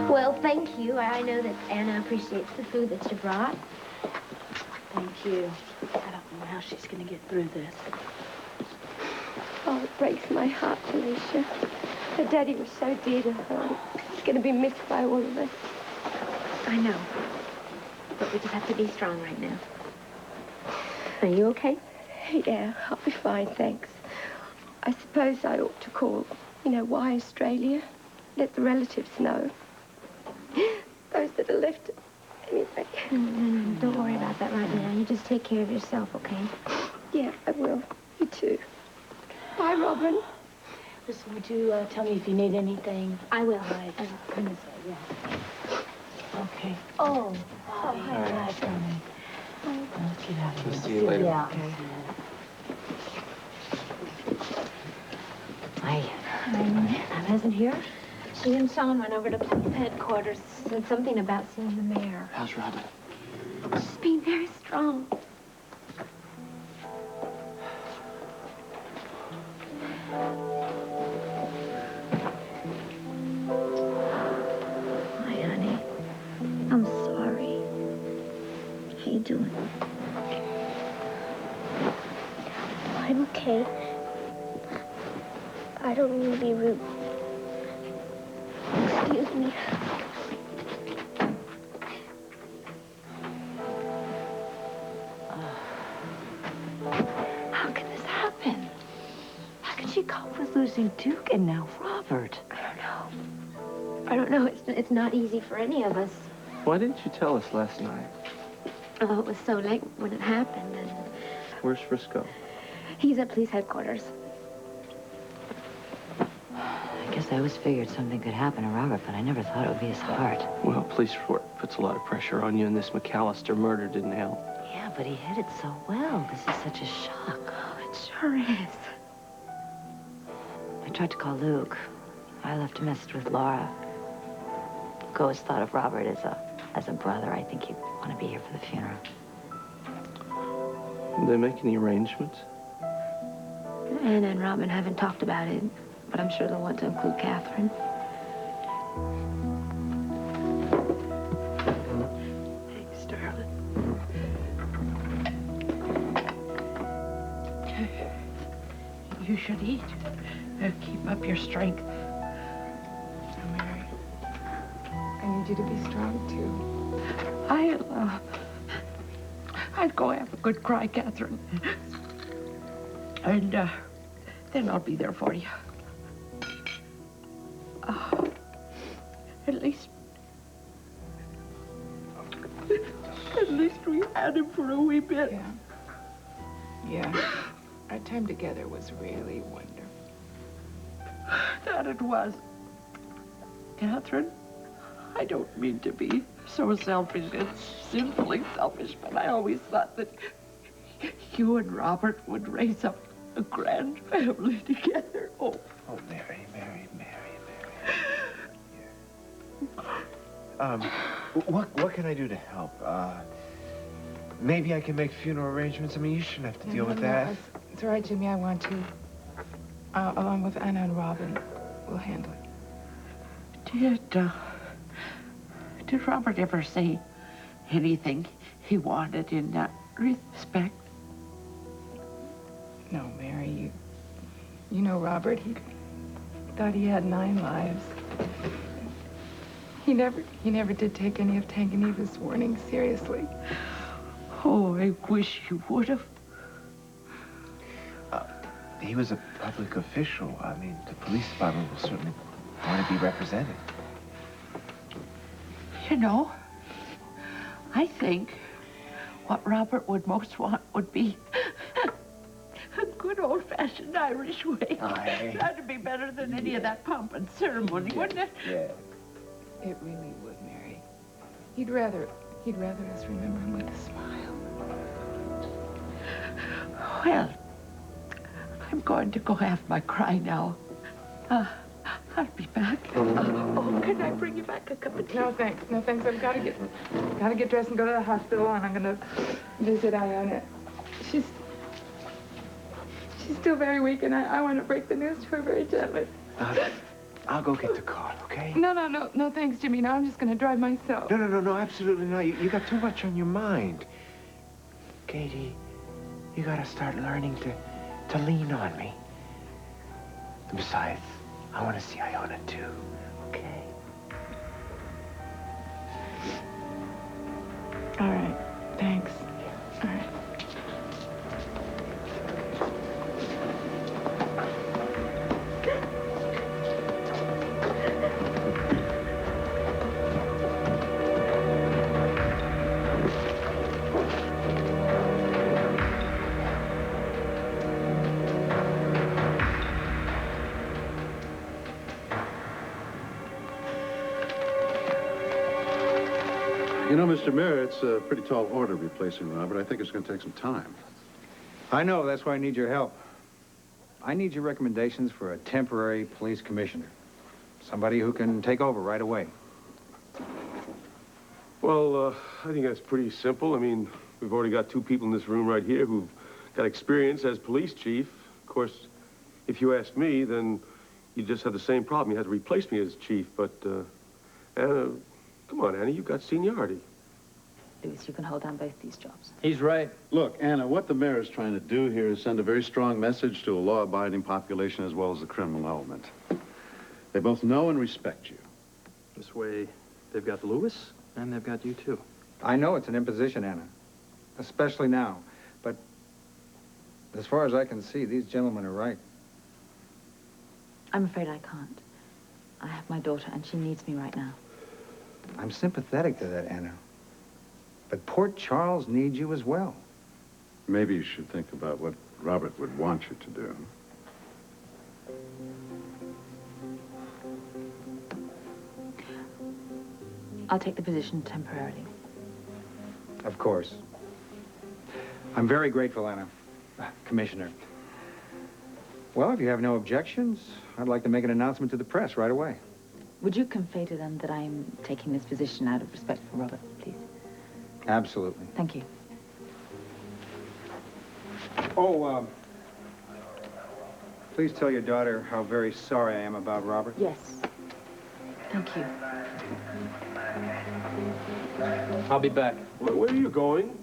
Well, thank you. I know that Anna appreciates the food that you brought. Thank you. I don't know how she's going to get through this. Oh, it breaks my heart, Felicia. Her daddy was so dear to her. He's going to be missed by all of us. I know. But we just have to be strong right now. Are you okay? Yeah, I'll be fine, thanks. I suppose I ought to call, why Australia? Let the relatives know. Those that are left, anyway. No, don't worry about that right now. You just take care of yourself, okay? Yeah, I will. You too. Bye, Robin. Listen, would you tell me if you need anything? I will. All right. I'm gonna say, yeah. Okay. Oh. Hi. Hi, Tony. Let's get out of here. See you later. Yeah. Okay. Hi. Anna isn't here? She and Sean went over to police headquarters. Said something about seeing the mayor. How's Robin? She's being very strong. Hi, honey. I'm sorry. How you doing? I'm okay. I don't mean to be rude. Excuse me. How can this happen? How can she cope with losing Duke and now Robert? I don't know. It's not easy for any of us. Why didn't you tell us last night? Oh, it was so late when it happened, and Where's Frisco? he's at police headquarters. I guess I always figured something could happen to Robert, but I never thought it would be his heart. Well, police report puts a lot of pressure on you, and this McAllister murder didn't help. Yeah, but he hid it so well. This is such a shock. Oh, it sure is. I tried to call Luke. I left a message with Laura. Luke always thought of Robert as a brother. I think he'd want to be here for the funeral. Did they make any arrangements? Anna and Robin haven't talked about it, but I'm sure they'll want to include Catherine. Thanks, darling. You should eat. Keep up your strength. Now, Mary, I need you to be strong, too. I'd go have a good cry, Catherine. And, then I'll be there for you. At least we had him for a wee bit. Yeah. Our time together was really wonderful. That it was. Catherine, I don't mean to be so selfish. It's sinfully selfish, but I always thought that you and Robert would raise up a grand family together. Oh, Mary. What can I do to help? Maybe I can make funeral arrangements. I mean, you shouldn't have to deal with that. It's all right, Jimmy. I want to. Along with Anna and Robin, we'll handle it. Did Robert ever say anything he wanted in that respect? No, Mary, you know Robert. He thought he had 9 lives. He never did take any of Tank and Eva's warnings seriously. Oh, I wish you would have. He was a public official. I mean, the police department will certainly want to be represented. You know, I think what Robert would most want would be a good old-fashioned Irish way. Aye. That'd be better than any of that pomp and ceremony, wouldn't it? Yeah. It really would, Mary. He'd rather us remember him with a smile. Well, I'm going to go have my cry now. I'll be back. Oh, can I bring you back a cup of tea? No, thanks. No, thanks. I've got to get dressed and go to the hospital, and I'm going to visit Iona. She's still very weak, and I want to break the news to her very gently. I'll go get the car, okay? No, thanks, Jimmy. No, I'm just going to drive myself. No, absolutely not. You got too much on your mind. Katie, you gotta start learning to lean on me. And besides, I want to see Iona too, okay? All right, thanks. All right. You know, Mr. Mayor, it's a pretty tall order replacing Robert. I think it's going to take some time. I know. That's why I need your help. I need your recommendations for a temporary police commissioner. Somebody who can take over right away. Well, I think that's pretty simple. I mean, we've already got 2 people in this room right here who've got experience as police chief. Of course, if you ask me, then you just have the same problem. You had to replace me as chief, but, Anna, come on, Anna, you've got seniority. Louis, you can hold down both these jobs. He's right. Look, Anna, what the mayor is trying to do here is send a very strong message to a law-abiding population as well as the criminal element. They both know and respect you. This way, they've got Louis, and they've got you, too. I know it's an imposition, Anna. Especially now. But as far as I can see, these gentlemen are right. I'm afraid I can't. I have my daughter, and she needs me right now. I'm sympathetic to that, Anna. But Port Charles needs you as well. Maybe you should think about what Robert would want you to do. I'll take the position temporarily. Of course. I'm very grateful, Anna. Commissioner. Well, if you have no objections, I'd like to make an announcement to the press right away. Would you convey to them that I'm taking this position out of respect for Robert, please? Absolutely. Thank you. Oh, please tell your daughter how very sorry I am about Robert. Yes. Thank you. I'll be back. Where are you going?